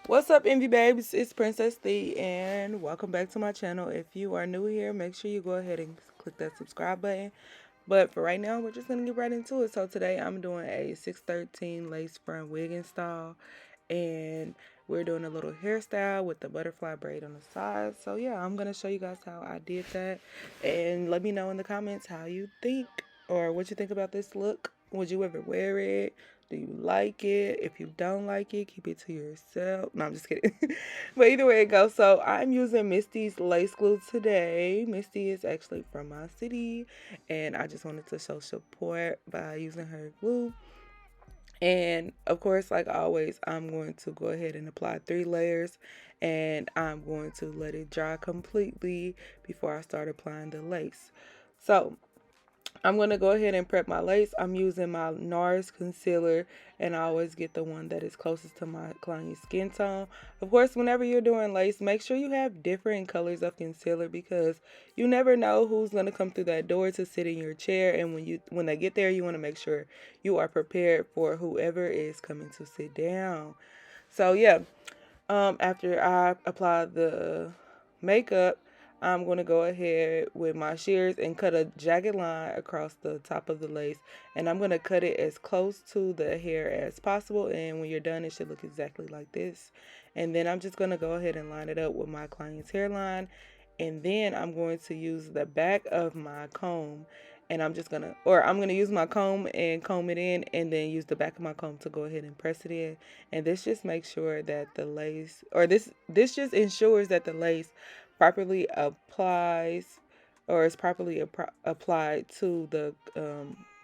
What's up, Envy Babes? It's Princess Thee, and welcome back to my channel. If you are new here, make sure you go ahead and click that subscribe button. But for right now, we're just going to get right into it. So today I'm doing a 613 lace front wig install, and we're doing a little hairstyle with the butterfly braid on the side. So yeah, I'm going to show you guys how I did that, and let me know in the comments how you think or what you think about this look. Would you ever wear it? Do you like it? If you don't like it, keep it to yourself. No, I'm just kidding. But either way it goes. So I'm using Misty's lace glue today. Misty is actually from my city, and I just wanted to show support by using her glue. And of course, like always, I'm going to go ahead and apply 3 layers, and I'm going to let it dry completely before I start applying the lace. So I'm going to go ahead and prep my lace. I'm using my NARS concealer, and I always get the one that is closest to my client's skin tone. Of course, whenever you're doing lace, make sure you have different colors of concealer because you never know who's going to come through that door to sit in your chair, and when they get there, you want to make sure you are prepared for whoever is coming to sit down. So yeah, after I apply the makeup, I'm going to go ahead with my shears and cut a jagged line across the top of the lace. And I'm going to cut it as close to the hair as possible. And when you're done, it should look exactly like this. And then I'm just going to go ahead and line it up with my client's hairline. And then I'm going to use the back of my comb, and I'm gonna use my comb and comb it in, and then use the back of my comb to go ahead and press it in. And this just makes sure that the lace, or this just ensures that the lace properly applies, or is properly applied to the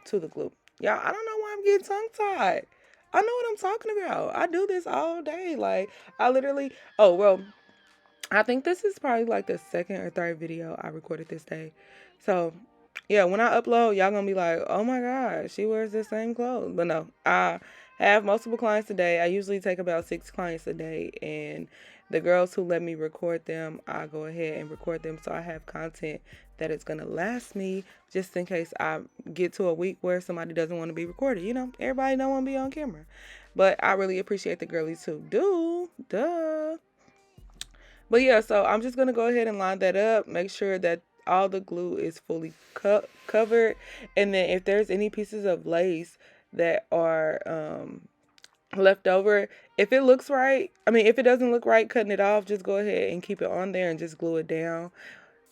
glue. Y'all, I don't know why I'm getting tongue tied. I know what I'm talking about. I do this all day. Like, I literally, oh well, I think this is probably like the second or third video I recorded this day. So, yeah, when I upload, y'all gonna be like, oh my God, she wears the same clothes. But no, I have multiple clients a day. I usually take about 6 clients a day. And the girls who let me record them, I go ahead and record them. So I have content that is gonna last me just in case I get to a week where somebody doesn't want to be recorded. You know, everybody don't want to be on camera. But I really appreciate the girlies who do. Duh. But yeah, so I'm just going to go ahead and line that up. Make sure that all the glue is fully covered. And then if there's any pieces of lace that are left over, if it looks right, if it doesn't look right, cutting it off, just go ahead and keep it on there and just glue it down.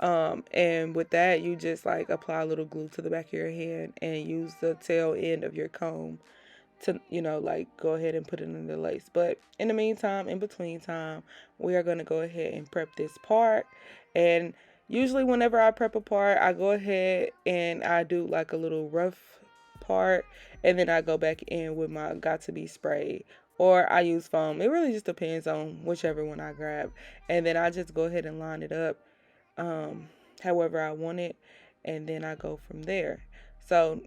And with that, you just like apply a little glue to the back of your hand and use the tail end of your comb to, like go ahead and put it in the lace. But in the meantime, in between time, we are going to go ahead and prep this part. And usually whenever I prep a part, I go ahead and I do like a little rough part, and then I go back in with my Got2b spray, or I use foam. It really just depends on whichever one I grab. And then I just go ahead and line it up um, however I want it, and then I go from there. So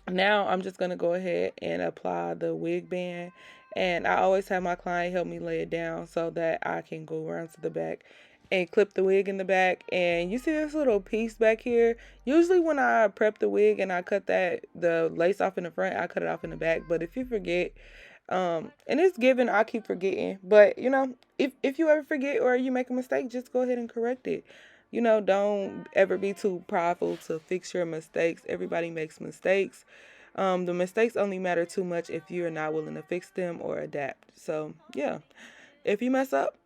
now I'm just going to go ahead and apply the wig band, and I always have my client help me lay it down so that I can go around to the back and clip the wig in the back. And you see this little piece back here? Usually when I prep the wig and I cut the lace off in the front, I cut it off in the back. But if you forget, and it's given, I keep forgetting, but if you ever forget or you make a mistake, just go ahead and correct it. Don't ever be too prideful to fix your mistakes. Everybody makes mistakes. The mistakes only matter too much if you're not willing to fix them or adapt. So yeah, if you mess up,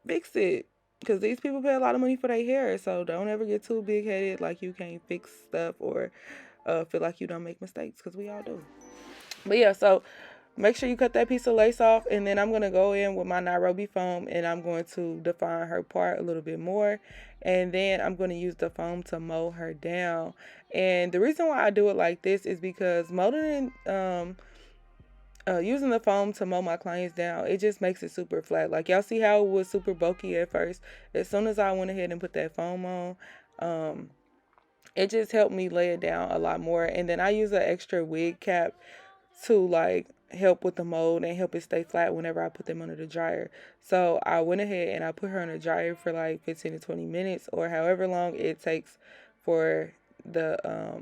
fix it. Because these people pay a lot of money for their hair. So don't ever get too big headed like you can't fix stuff, or feel like you don't make mistakes, because we all do. But yeah, so make sure you cut that piece of lace off, and then I'm going to go in with my Nairobi foam, and I'm going to define her part a little bit more. And then I'm going to use the foam to mold her down. And the reason why I do it like this is because using the foam to mold my clients down, it just makes it super flat. Like, y'all see how it was super bulky at first? As soon as I went ahead and put that foam on, it just helped me lay it down a lot more. And then I use an extra wig cap to like help with the mold and help it stay flat whenever I put them under the dryer. So I went ahead and I put her in the dryer for like 15 to 20 minutes, or for the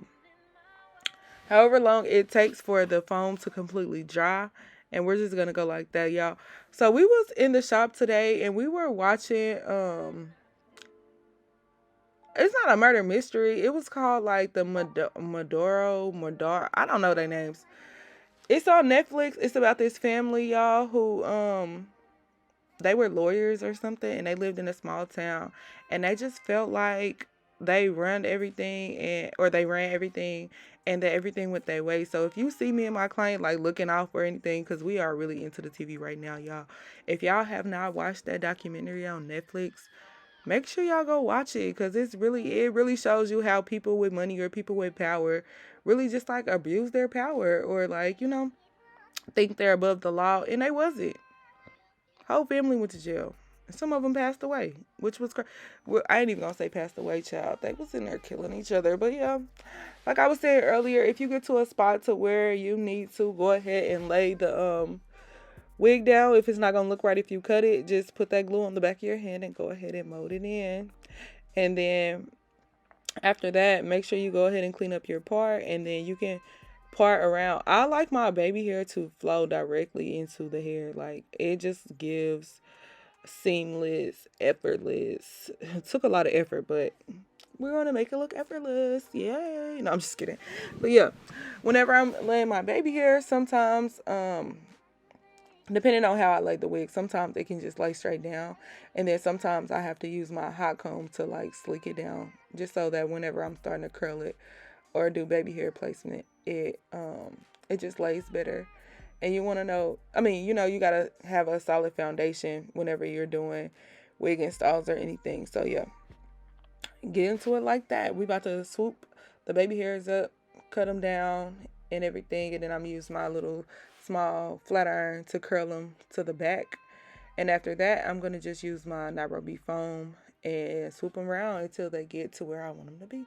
however long it takes for the foam to completely dry. And we're just gonna go like that, y'all. So we was in the shop today and we were watching it's not a murder mystery. It was called like the Maduro. I don't know their names. It's on Netflix. It's about this family, y'all, who they were lawyers or something, and they lived in a small town, and they just felt like they run everything, and or they ran everything, and that everything went their way. So if you see me and my client like looking out for anything, because we are really into the TV right now, y'all. If y'all have not watched that documentary on Netflix, make sure y'all go watch it, because it really shows you how people with money or people with power really just like abuse their power, or like, think they're above the law, and they wasn't. Whole family went to jail. Some of them passed away, which was well, I ain't even gonna say passed away, child. They was in there killing each other. But yeah, like I was saying earlier, if you get to a spot to where you need to go ahead and lay the wig down, if it's not gonna look right if you cut it, just put that glue on the back of your hand and go ahead and mold it in. And then after that, make sure you go ahead and clean up your part, and then you can part around. I like my baby hair to flow directly into the hair. Like it just gives seamless, effortless. It took a lot of effort, but we're gonna make it look effortless. Yay. No, I'm just kidding. But yeah, whenever I'm laying my baby hair, sometimes depending on how I lay the wig, sometimes it can just lay straight down, and then sometimes I have to use my hot comb to like slick it down, just so that whenever I'm starting to curl it or do baby hair placement, it just lays better. And you want to know, I mean, you got to have a solid foundation whenever you're doing wig installs or anything. So yeah, get into it like that. We about to swoop the baby hairs up, cut them down and everything, and then I'm use my little small flat iron to curl them to the back. And after that, I'm gonna just use my Nairobi foam and swoop them around until they get to where I want them to be.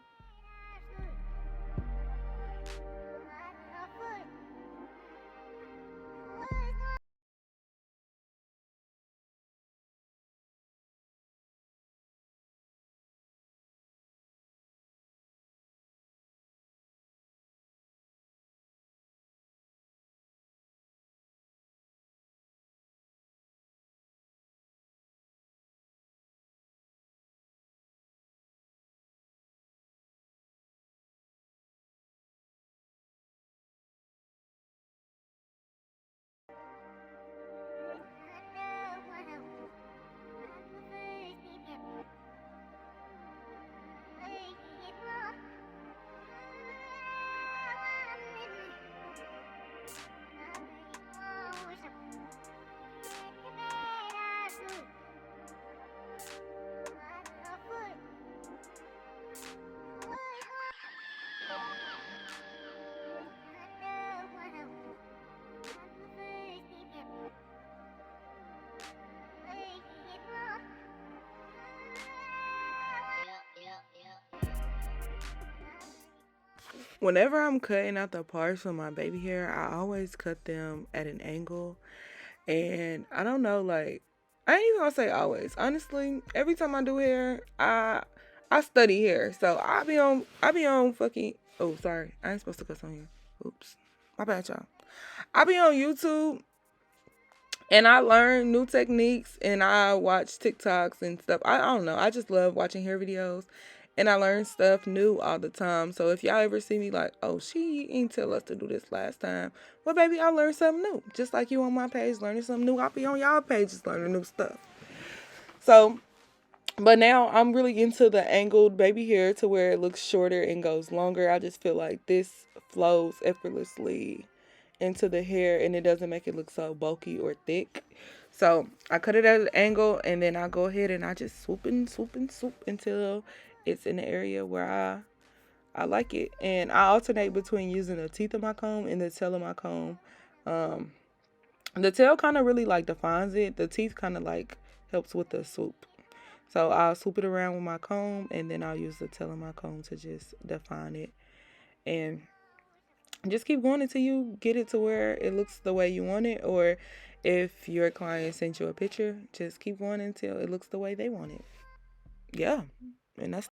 Whenever I'm cutting out the parts from my baby hair, I always cut them at an angle. And I don't know, like, I ain't even gonna say always. Honestly, every time I do hair, I study hair. So I be on fucking, oh sorry, I ain't supposed to cuss on here. Oops. My bad, y'all. I be on YouTube and I learn new techniques, and I watch TikToks and stuff. I don't know. I just love watching hair videos, and I learn stuff new all the time. So if y'all ever see me like, oh, she ain't tell us to do this last time. Well, baby, I learned something new. Just like you on my page learning something new, I'll be on y'all pages learning new stuff. So, but now I'm really into the angled baby hair to where it looks shorter and goes longer. I just feel like this flows effortlessly into the hair, and it doesn't make it look so bulky or thick. So I cut it at an angle, and then I go ahead and I just swoop and swoop and swoop until it's in the area where I like it. And I alternate between using the teeth of my comb and the tail of my comb. Um, the tail kind of really like defines it. The teeth kind of like helps with the swoop. So I'll swoop it around with my comb, and then I'll use the tail of my comb to just define it. And just keep going until you get it to where it looks the way you want it. Or if your client sent you a picture, just keep going until it looks the way they want it. Yeah. And that's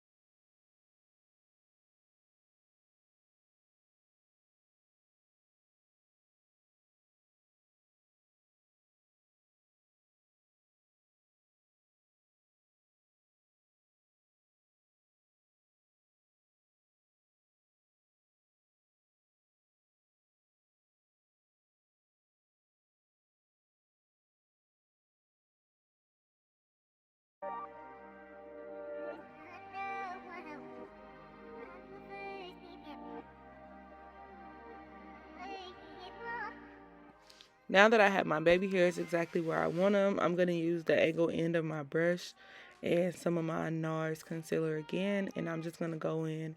now that I have my baby hairs exactly where I want them, I'm going to use the angle end of my brush and some of my NARS concealer again, and I'm just going to go in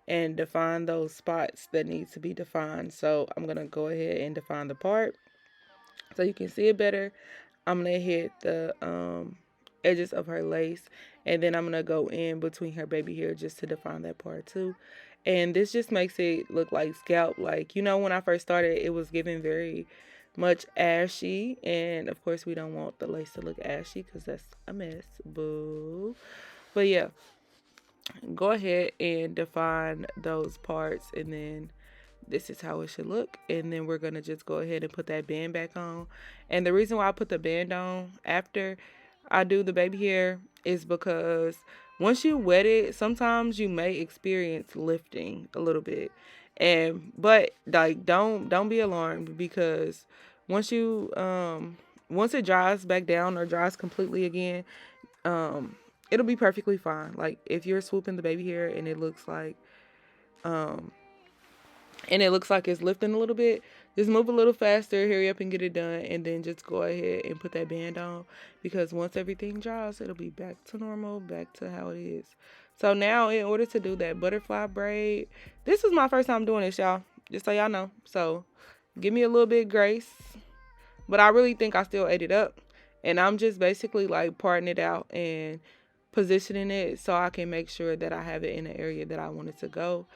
and define those spots that need to be defined. So I'm going to go ahead and define the part so you can see it better. I'm going to hit the edges of her lace, and then I'm going to go in between her baby hair just to define that part too. And this just makes it look like scalp. Like, you know, when I first started, it was giving very much ashy, and of course we don't want the lace to look ashy because that's a mess. Boo. But yeah, go ahead and define those parts, and then this is how it should look. And then we're going to just go ahead and put that band back on. And the reason why I put the band on after I do the baby hair is because once you wet it, sometimes you may experience lifting a little bit. But like don't be alarmed, because once you once it dries back down or dries completely again, it'll be perfectly fine. Like if you're swooping the baby hair and it looks like it's lifting a little bit, just move a little faster, hurry up and get it done, and then just go ahead and put that band on, because once everything dries, it'll be back to normal, back to how it is. So now, in order to do that butterfly braid, this is my first time doing this, y'all, just so y'all know. So give me a little bit of grace, but I really think I still ate it up, and I'm just basically like parting it out and positioning it so I can make sure that I have it in the area that I want it to go.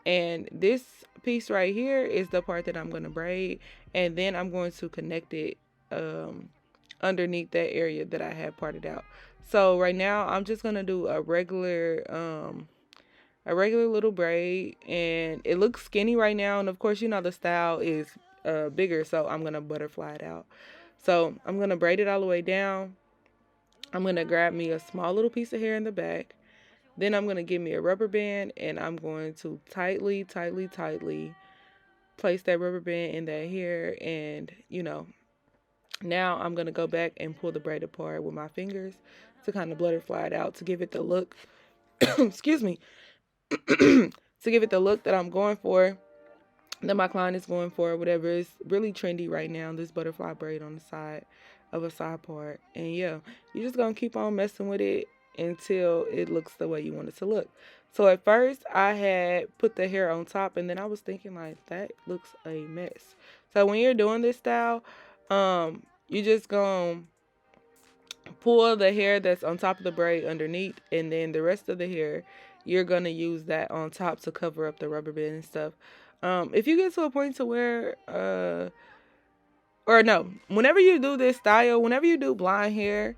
And this piece right here is the part that I'm going to braid, and then I'm going to connect it underneath that area that I have parted out. So right now I'm just going to do a regular little braid, and it looks skinny right now, and of course, you know, the style is bigger, so I'm going to butterfly it out. So I'm going to braid it all the way down. I'm going to grab me a small little piece of hair in the back. Then I'm going to give me a rubber band, and I'm going to tightly place that rubber band in that hair. And, you know, now I'm going to go back and pull the braid apart with my fingers to kind of butterfly it out to give it the look, excuse me, to give it the look that I'm going for, that my client is going for, whatever is really trendy right now, this butterfly braid on the side of a side part. And yeah, you're just going to keep on messing with it until it looks the way you want it to look. So at first I had put the hair on top, and then I was thinking like, that looks a mess. So when you're doing this style, you just gonna pull the hair that's on top of the braid underneath, and then the rest of the hair, you're gonna use that on top to cover up the rubber band and stuff. If you get to a point to where whenever you do this style, whenever you do blonde hair,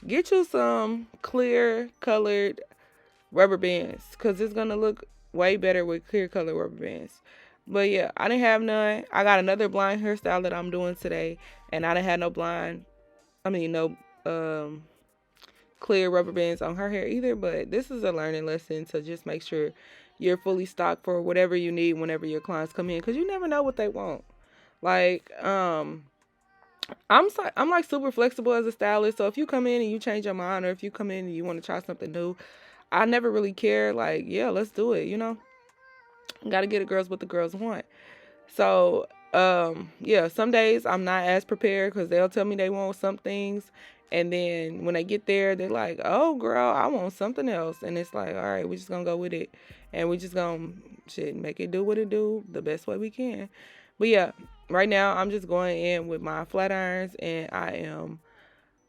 get you some clear colored rubber bands, because it's going to look way better with clear colored rubber bands. But yeah, I didn't have none. I got another blind hairstyle that I'm doing today, and I didn't have no clear rubber bands on her hair either. But this is a learning lesson to just make sure you're fully stocked for whatever you need whenever your clients come in, because you never know what they want. Like, I'm like super flexible as a stylist. So if you come in and you change your mind, or if you come in and you want to try something new, I never really care. Like, yeah, let's do it. You know, gotta get the girls what the girls want. So, yeah, some days I'm not as prepared because they'll tell me they want some things, and then when they get there, they're like, "Oh, girl, I want something else," and it's like, "All right, we're just gonna go with it, and we just gonna make it do what it do the best way we can." But yeah, right now I'm just going in with my flat irons, and I am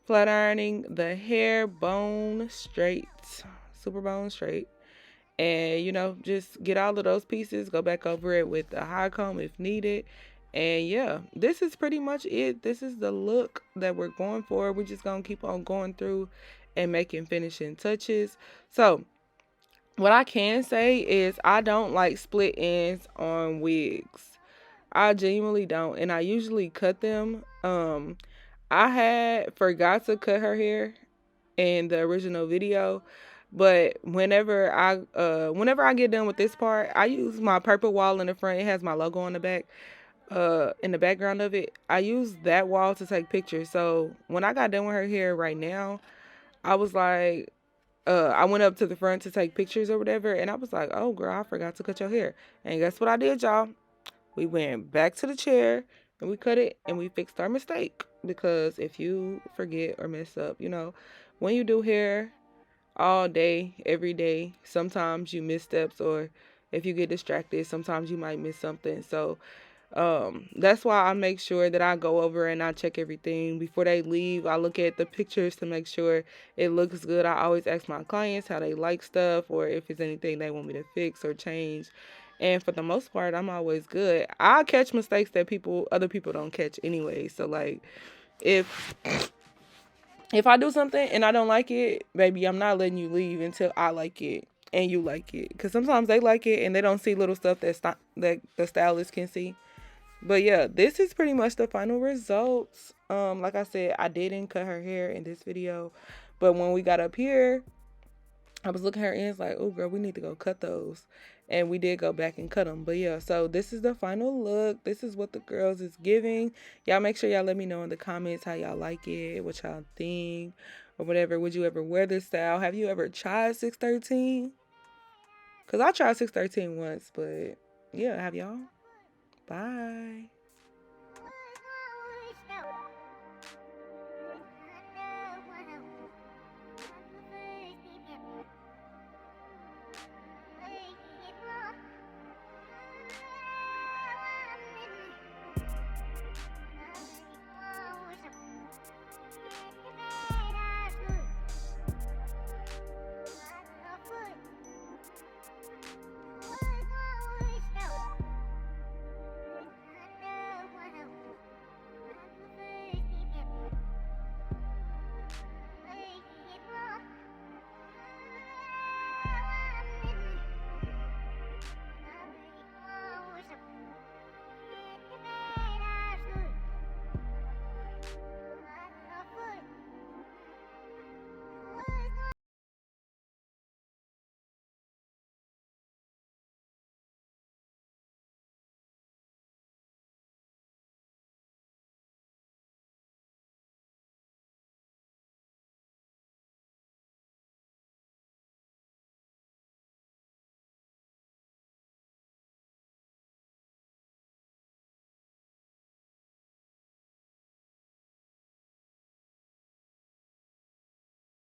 flat ironing the hair bone straight, super bone straight. And, you know, just get all of those pieces, go back over it with a high comb if needed. And yeah, this is pretty much it. This is the look that we're going for. We're just going to keep on going through and making finishing touches. So what I can say is I don't like split ends on wigs. I genuinely don't. And I usually cut them. I had forgot to cut her hair in the original video. But whenever I get done with this part, I use my purple wall in the front. It has my logo on the back. In the background of it, I use that wall to take pictures. So when I got done with her hair right now, I was like, I went up to the front to take pictures or whatever, and I was like, oh girl, I forgot to cut your hair. And guess what I did, y'all? We went back to the chair and we cut it and we fixed our mistake. Because if you forget or mess up, you know, when you do hair all day, every day, sometimes you miss steps, or if you get distracted, sometimes you might miss something. So that's why I make sure that I go over and I check everything before they leave. I look at the pictures to make sure it looks good. I always ask my clients how they like stuff, or if it's anything they want me to fix or change. And for the most part, I'm always good. I catch mistakes that other people don't catch anyway. So like, if I do something and I don't like it, baby, I'm not letting you leave until I like it and you like it. Because sometimes they like it and they don't see little stuff that the stylist can see. But yeah, this is pretty much the final results. Like I said, I didn't cut her hair in this video, but when we got up here, I was looking at her ends like, oh girl, we need to go cut those. And we did go back and cut them. But yeah, so this is the final look. This is what the girls is giving. Y'all make sure y'all let me know in the comments how y'all like it, what y'all think, or whatever. Would you ever wear this style? Have you ever tried 613? Because I tried 613 once, but yeah, have y'all? Bye.